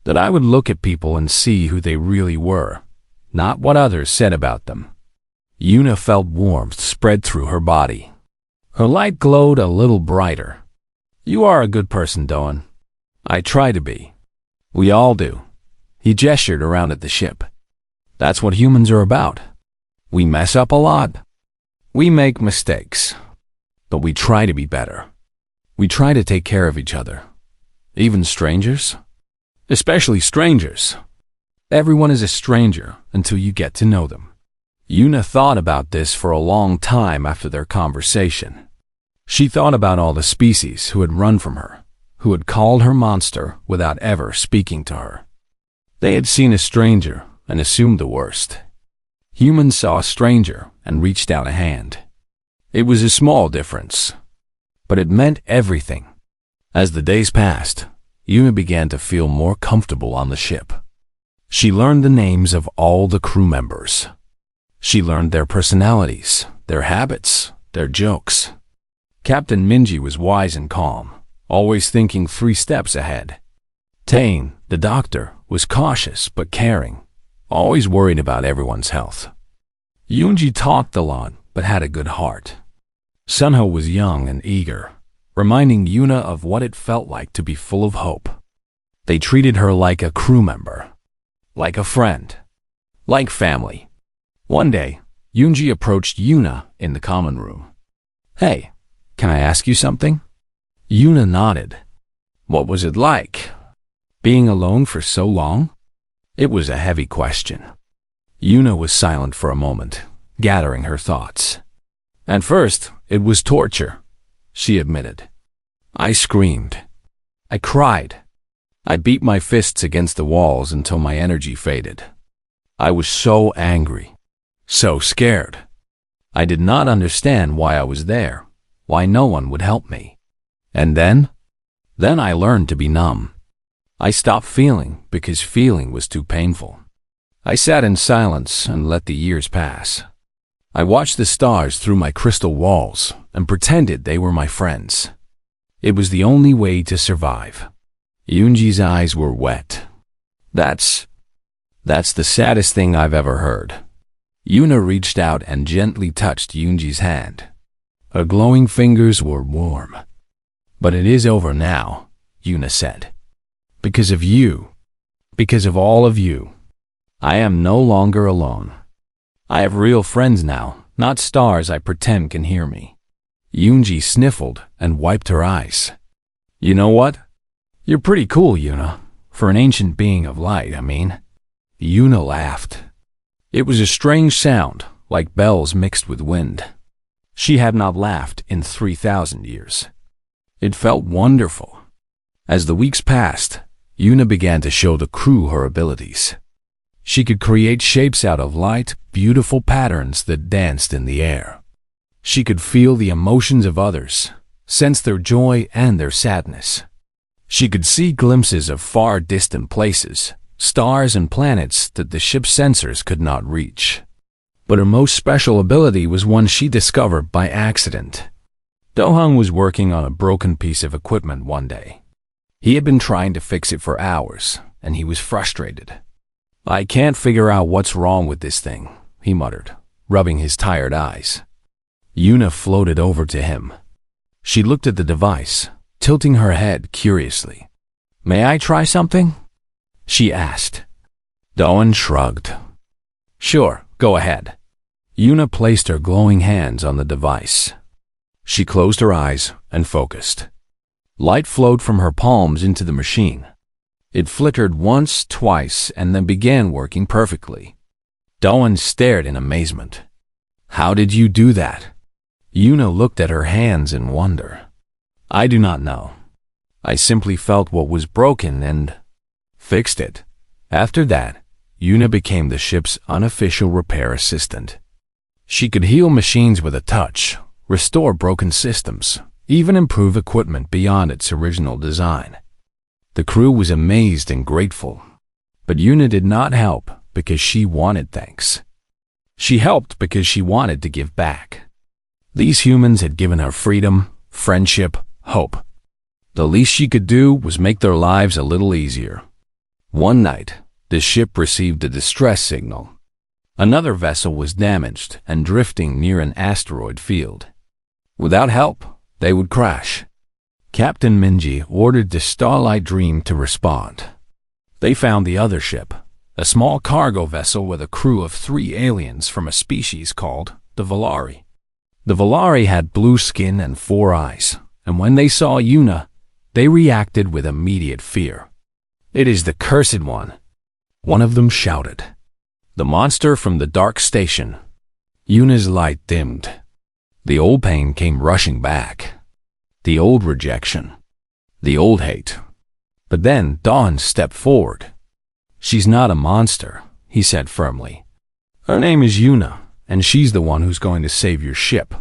That I would look at people and see who they really were, not what others said about them." Yuna felt warmth spread through her body. Her light glowed a little brighter. "You are a good person, Doan. I try to be. We all do." He gestured around at the ship. "That's what humans are about. We mess up a lot. We make mistakes. But we try to be better. We try to take care of each other. Even strangers. Especially strangers. Everyone is a stranger until you get to know them." Yuna thought about this for a long time after their conversation. She thought about all the species who had run from her, who had called her monster without ever speaking to her. They had seen a stranger and assumed the worst. Humans saw a stranger and reached out a hand. It was a small difference, but it meant everything. As the days passed, Yuna began to feel more comfortable on the ship. She learned the names of all the crew members. She learned their personalities, their habits, their jokes. Captain Minji was wise and calm, always thinking 3 steps ahead. Tane, the doctor, was cautious but caring, always worried about everyone's health. Yunji talked a lot but had a good heart. Sunho was young and eager, reminding Yuna of what it felt like to be full of hope. They treated her like a crew member, like a friend, like family. One day, Yunji approached Yuna in the common room. "Hey, can I ask you something?" Yuna nodded. What was it like? Being alone for so long? It was a heavy question. Yuna was silent for a moment, gathering her thoughts. At first, it was torture, she admitted. I screamed. I cried. I beat my fists against the walls until my energy faded. I was so angry, so scared. I did not understand why I was there, why no one would help me. And then I learned to be numb. I stopped feeling because feeling was too painful. I sat in silence and let the years pass. I watched the stars through my crystal walls and pretended they were my friends. It was the only way to survive. Yoonji's eyes were wet. That's the saddest thing I've ever heard. Yoona reached out and gently touched Yoonji's hand. Her glowing fingers were warm. But it is over now, Yoona said. Because of you. Because of all of you. I am no longer alone. I have real friends now, not stars I pretend can hear me. Yoonji sniffled and wiped her eyes. You know what? You're pretty cool, Yoona. For an ancient being of light, I mean. Yoona laughed. It was a strange sound, like bells mixed with wind. She had not laughed in 3,000 years. It felt wonderful. As the weeks passed, Yoona began to show the crew her abilities. She could create shapes out of light, beautiful patterns that danced in the air. She could feel the emotions of others, sense their joy and their sadness. She could see glimpses of far distant places, stars and planets that the ship's sensors could not reach. But her most special ability was one she discovered by accident. Do-hung was working on a broken piece of equipment one day. He had been trying to fix it for hours, and he was frustrated. I can't figure out what's wrong with this thing, he muttered, rubbing his tired eyes. Yoona floated over to him. She looked at the device, tilting her head curiously. May I try something? She asked. Do-hung shrugged. Sure, go ahead. Yoona placed her glowing hands on the device. She closed her eyes and focused. Light flowed from her palms into the machine. It flickered once, twice, and then began working perfectly. Do-hung stared in amazement. How did you do that? Yoona looked at her hands in wonder. I do not know. I simply felt what was broken and fixed it. After that, Yoona became the ship's unofficial repair assistant. She could heal machines with a touch, restore broken systems, even improve equipment beyond its original design. The crew was amazed and grateful, but Yoona did not help because she wanted thanks. She helped because she wanted to give back. These humans had given her freedom, friendship, hope. The least she could do was make their lives a little easier. One night, the ship received a distress signal. Another vessel was damaged and drifting near an asteroid field. Without help, they would crash. Captain Minji ordered the Starlight Dream to respond. They found the other ship, a small cargo vessel with a crew of 3 aliens from a species called the Valari. The Valari had blue skin and 4 eyes, and when they saw Yoona, they reacted with immediate fear. It is the Cursed One, one of them shouted. The monster from the dark station. Yoona's light dimmed. The old pain came rushing back. The old rejection. The old hate. But then Do-hung stepped forward. She's not a monster, he said firmly. Her name is Yoona, and she's the one who's going to save your ship.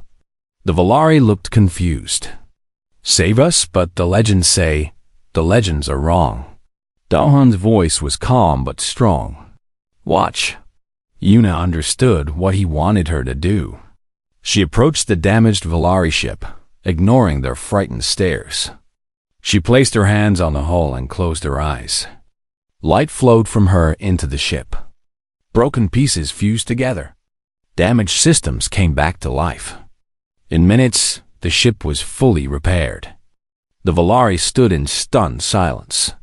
The Valari looked confused. Save us, but the legends say the legends are wrong. Do-hung's voice was calm but strong. Watch. Yoona understood what he wanted her to do. She approached the damaged Valari ship, ignoring their frightened stares. She placed her hands on the hull and closed her eyes. Light flowed from her into the ship. Broken pieces fused together. Damaged systems came back to life. In minutes, the ship was fully repaired. The Valari stood in stunned silence.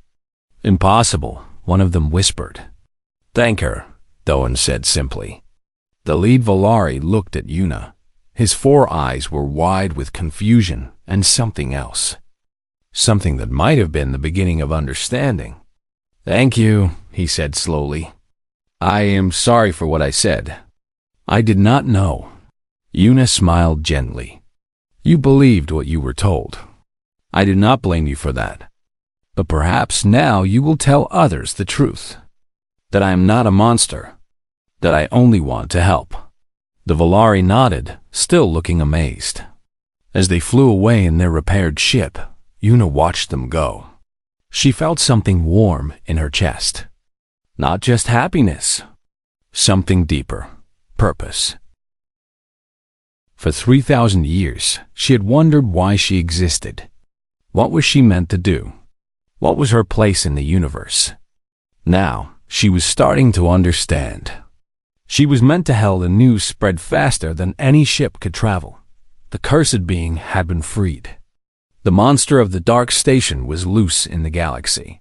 Impossible, one of them whispered. Thank her, Do-hung said simply. The lead Valari looked at Yoona. His 4 eyes were wide with confusion and something else. Something that might have been the beginning of understanding. Thank you, he said slowly. I am sorry for what I said. I did not know. Yoona smiled gently. You believed what you were told. I do not blame you for that. But perhaps now you will tell others the truth. That I am not a monster. That I only want to help. The Volari nodded, still looking amazed. As they flew away in their repaired ship, Una watched them go. She felt something warm in her chest. Not just happiness. Something deeper. Purpose. For 3,000 years, she had wondered why she existed. What was she meant to do? What was her place in the universe? Now, she was starting to understand. She was meant to help the news spread faster than any ship could travel. The cursed being had been freed. The monster of the Dark Station was loose in the galaxy.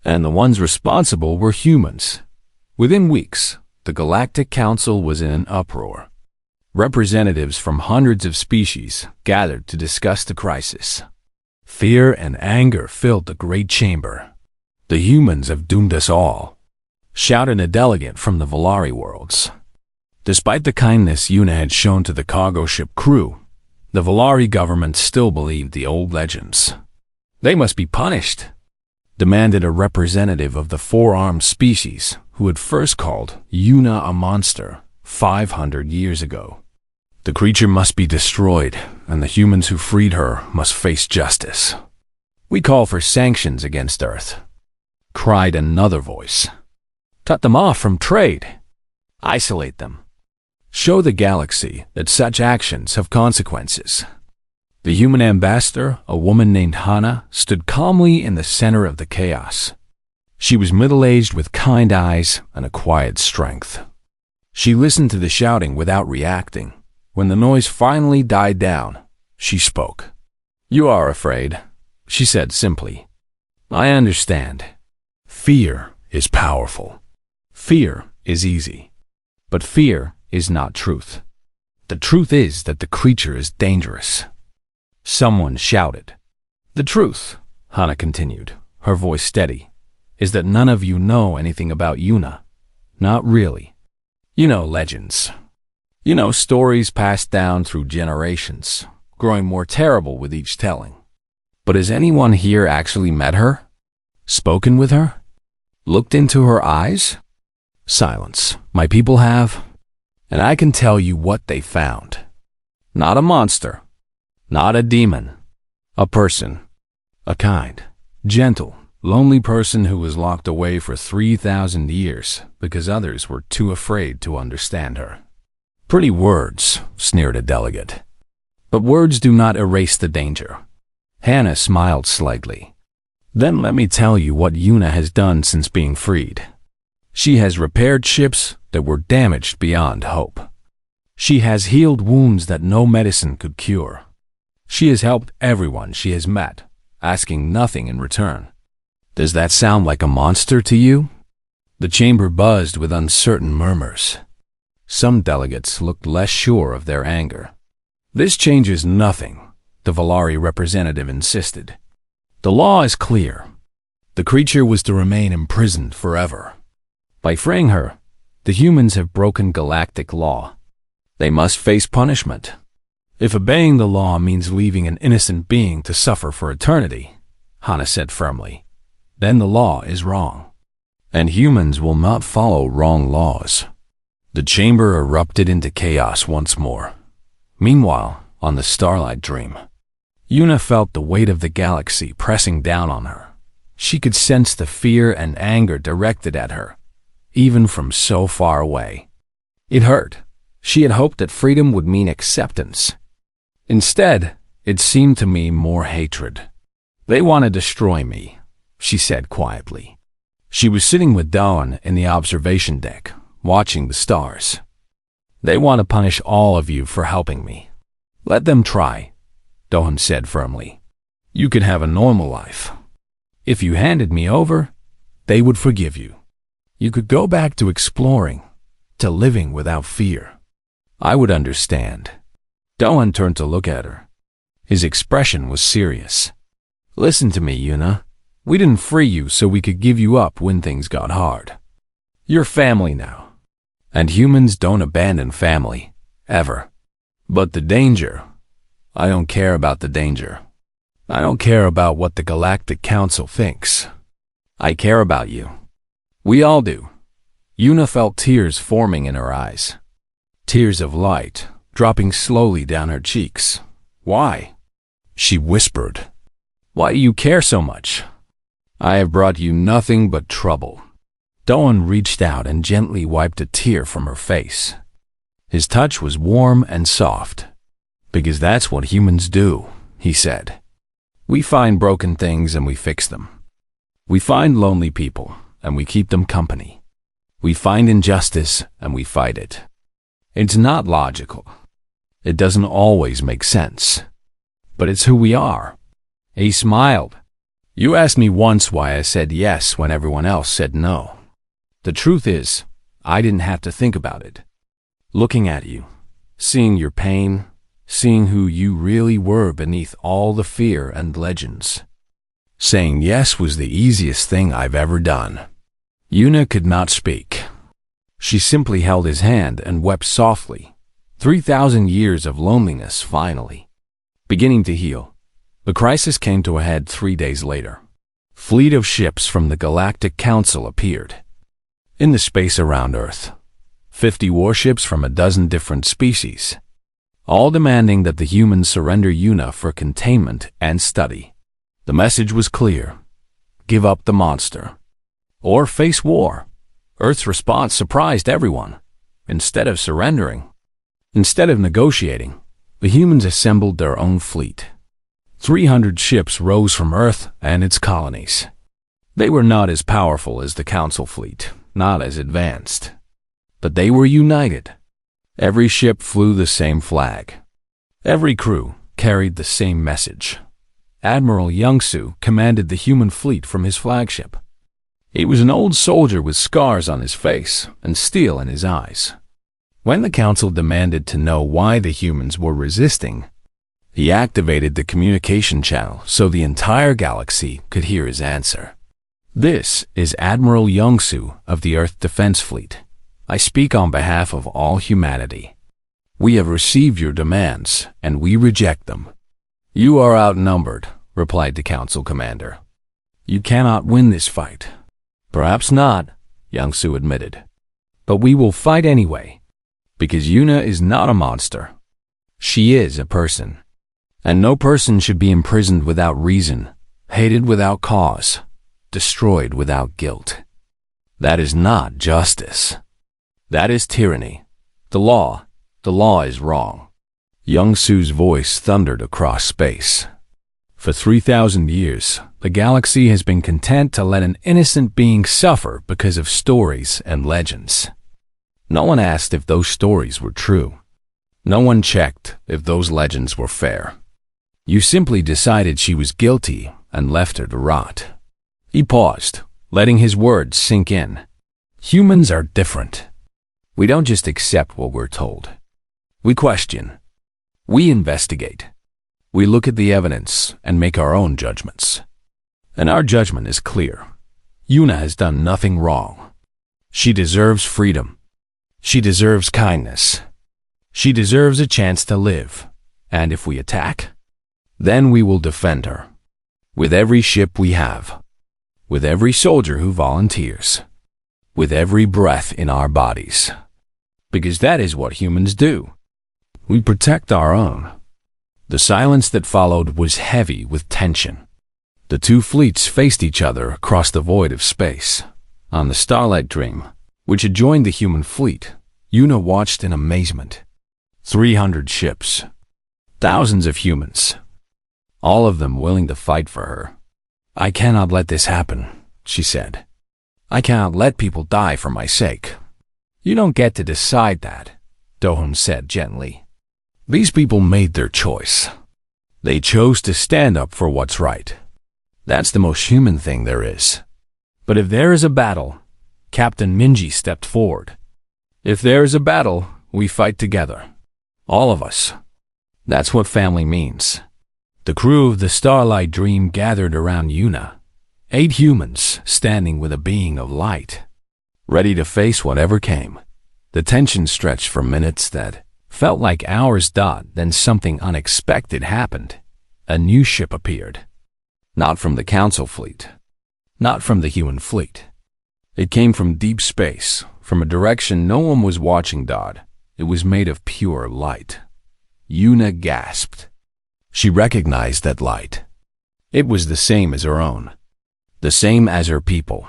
And the ones responsible were humans. Within weeks, the Galactic Council was in an uproar. Representatives from hundreds of species gathered to discuss the crisis. Fear and anger filled the great chamber. "The humans have doomed us all," shouted a delegate from the Volari worlds. Despite the kindness Una had shown to the cargo ship crew, the Volari government still believed the old legends. "They must be punished," demanded a representative of the four-armed species who had first called Una a monster 500 years ago. "The creature must be destroyed, and the humans who freed her must face justice. We call for sanctions against Earth," cried another voice. "Cut them off from trade. Isolate them. Show the galaxy that such actions have consequences." The human ambassador, a woman named Hannah, stood calmly in the center of the chaos. She was middle-aged with kind eyes and a quiet strength. She listened to the shouting without reacting. When the noise finally died down, she spoke. "You are afraid," she said simply. "I understand. Fear is powerful. Fear is easy. But fear is not truth. The truth is that the creature is dangerous." Someone shouted. "The truth," Hannah continued, her voice steady, "is that none of you know anything about Una. Not really. You know legends. You know stories passed down through generations, growing more terrible with each telling. But has anyone here actually met her? Spoken with her? Looked into her eyes?" Silence. "My people have, and I can tell you what they found. Not a monster. Not a demon. A person. A kind, gentle, lonely person who was locked away for 3,000 years because others were too afraid to understand her." "Pretty words," sneered a delegate. "But words do not erase the danger." Hannah smiled slightly. "Then let me tell you what Una has done since being freed. She has repaired ships that were damaged beyond hope. She has healed wounds that no medicine could cure. She has helped everyone she has met, asking nothing in return. Does that sound like a monster to you?" The chamber buzzed with uncertain murmurs. Some delegates looked less sure of their anger. "This changes nothing," the Volari representative insisted. "The law is clear. The creature was to remain imprisoned forever. By freeing her, the humans have broken galactic law. They must face punishment. If obeying the law means leaving an innocent being to suffer for eternity," Hannah said firmly, "then the law is wrong. And humans will not follow wrong laws." The chamber erupted into chaos once more. Meanwhile, on the Starlight Dream, Una felt the weight of the galaxy pressing down on her. She could sense the fear and anger directed at her, even from so far away. It hurt. She had hoped that freedom would mean acceptance. Instead, it seemed to me more hatred. "They want to destroy me," she said quietly. She was sitting with Dawn in the observation deck, watching the stars. "They want to punish all of you for helping me. Let them try," Dawn said firmly. "You could have a normal life. If you handed me over, they would forgive you. You could go back to exploring, to living without fear. I would understand." Dawn turned to look at her. His expression was serious. "Listen to me, Una. We didn't free you so we could give you up when things got hard. You're family now. And humans don't abandon family, ever. But the danger, I don't care about the danger. I don't care about what the Galactic Council thinks. I care about you. We all do." Una felt tears forming in her eyes. tears of light dropping slowly down her cheeks. "Why?" she whispered. "Why do you care so much? I have brought you nothing but trouble." Doan reached out and gently wiped a tear from her face. His touch was warm and soft. "Because that's what humans do," he said. "We find broken things and we fix them. We find lonely people and we keep them company. We find injustice and we fight it. It's not logical. It doesn't always make sense. But it's who we are." He smiled. "You asked me once why I said yes when everyone else said no. The truth is, I didn't have to think about it. Looking at you, seeing your pain, seeing who you really were beneath all the fear and legends. Saying yes was the easiest thing I've ever done." Yuna could not speak. She simply held his hand and wept softly. 3,000 years of loneliness finally beginning to heal. The crisis came to a head 3 days later. Fleet of ships from the Galactic Council appeared in the space around Earth. 50 warships from a dozen different species, all demanding that the humans surrender Yuna for containment and study. The message was clear: give up the monster, or face war. Earth's response surprised everyone. Instead of surrendering, instead of negotiating, the humans assembled their own fleet. 300 ships rose from Earth and its colonies. They were not as powerful as the Council fleet, not as advanced, but they were united. Every ship flew the same flag. Every crew carried the same message. Admiral Youngsu commanded the human fleet from his flagship. He was an old soldier with scars on his face and steel in his eyes. When the Council demanded to know why the humans were resisting, he activated the communication channel so the entire galaxy could hear his answer. "This is Admiral Youngsu of the Earth Defense Fleet. I speak on behalf of all humanity. We have received your demands, and we reject them." "You are outnumbered," replied the Council commander. "You cannot win this fight." "Perhaps not," Youngsu admitted. "But we will fight anyway, because Yuna is not a monster. She is a person. And no person should be imprisoned without reason, hated without cause, destroyed without guilt. That is not justice. That is tyranny. The law is wrong." Youngsu's voice thundered across space. For 3,000 years, the galaxy has been content to let an innocent being suffer because of stories and legends. No one asked if those stories were true. No one checked if those legends were fair. You simply decided she was guilty and left her to rot. He paused, letting his words sink in. Humans are different. We don't just accept what we're told. We question. We investigate. We look at the evidence and make our own judgments. And our judgment is clear. Yuna has done nothing wrong. She deserves freedom. She deserves kindness. She deserves a chance to live. And if we attack, then we will defend her. With every ship we have. With every soldier who volunteers. With every breath in our bodies. Because that is what humans do. We protect our own. The silence that followed was heavy with tension. The two fleets faced each other across the void of space. On the Starlight Dream, which adjoined the human fleet, Yuna watched in amazement. 300 ships. Thousands of humans. All of them willing to fight for her. "I cannot let this happen," she said. "I cannot let people die for my sake." "You don't get to decide that," Dohun said gently. "These people made their choice. They chose to stand up for what's right. That's the most human thing there is. But if there is a battle," Captain Minji stepped forward. "If there is a battle, we fight together. All of us. That's what family means." The crew of the Starlight Dream gathered around Yuna. 8 humans standing with a being of light, ready to face whatever came. The tension stretched for minutes that felt like hours. Then something unexpected happened. A new ship appeared. Not from the Council fleet. Not from the human fleet. It came from deep space, from a direction no one was watching. It was made of pure light. Yuna gasped. She recognized that light. It was the same as her own. The same as her people.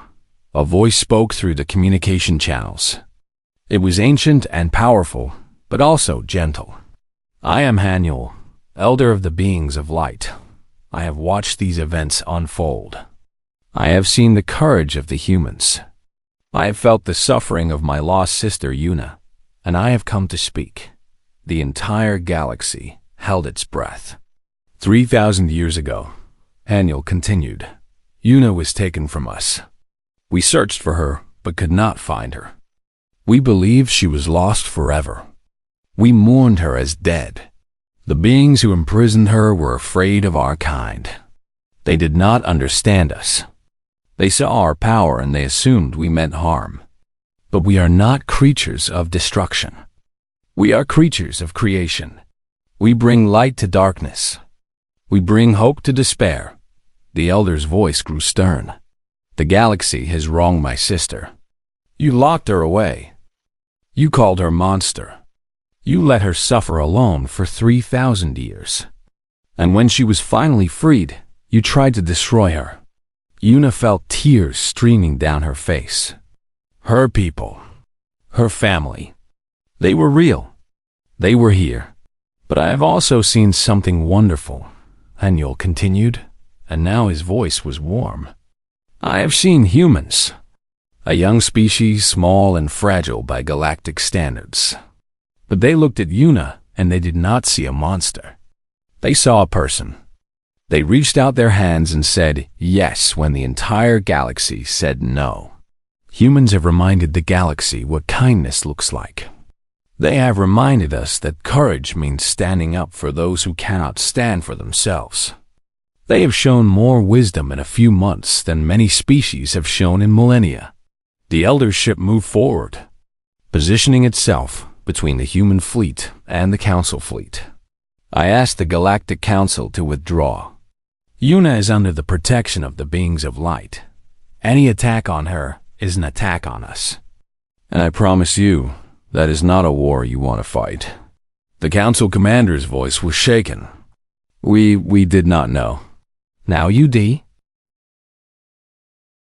A voice spoke through the communication channels. It was ancient and powerful, but also gentle. I am Haniel, elder of the beings of light. I have watched these events unfold. I have seen the courage of the humans. I have felt the suffering of my lost sister Yuna, and I have come to speak. The entire galaxy held its breath. 3,000 years ago, Haniel continued, Yuna was taken from us. We searched for her, but could not find her. We believed she was lost forever. We mourned her as dead. The beings who imprisoned her were afraid of our kind. They did not understand us. They saw our power and they assumed we meant harm. But we are not creatures of destruction. We are creatures of creation. We bring light to darkness. We bring hope to despair. The elder's voice grew stern. The galaxy has wronged my sister. You locked her away. You called her monster. You let her suffer alone for 3,000 years. And when she was finally freed, you tried to destroy her. Yuna felt tears streaming down her face. Her people, her family, they were real. They were here. But I have also seen something wonderful, Haniel continued, and now his voice was warm. I have seen humans, a young species small and fragile by galactic standards. But they looked at Yuna and they did not see a monster. They saw a person. They reached out their hands and said yes when the entire galaxy said no. Humans have reminded the galaxy what kindness looks like. They have reminded us that courage means standing up for those who cannot stand for themselves. They have shown more wisdom in a few months than many species have shown in millennia. The Elder Ship moved forward, positioning itself between the human fleet and the Council fleet. I asked the Galactic Council to withdraw. Yuna is under the protection of the beings of light. Any attack on her is an attack on us. And I promise you, that is not a war you want to fight. The Council Commander's voice was shaken. We did not know. Now you do.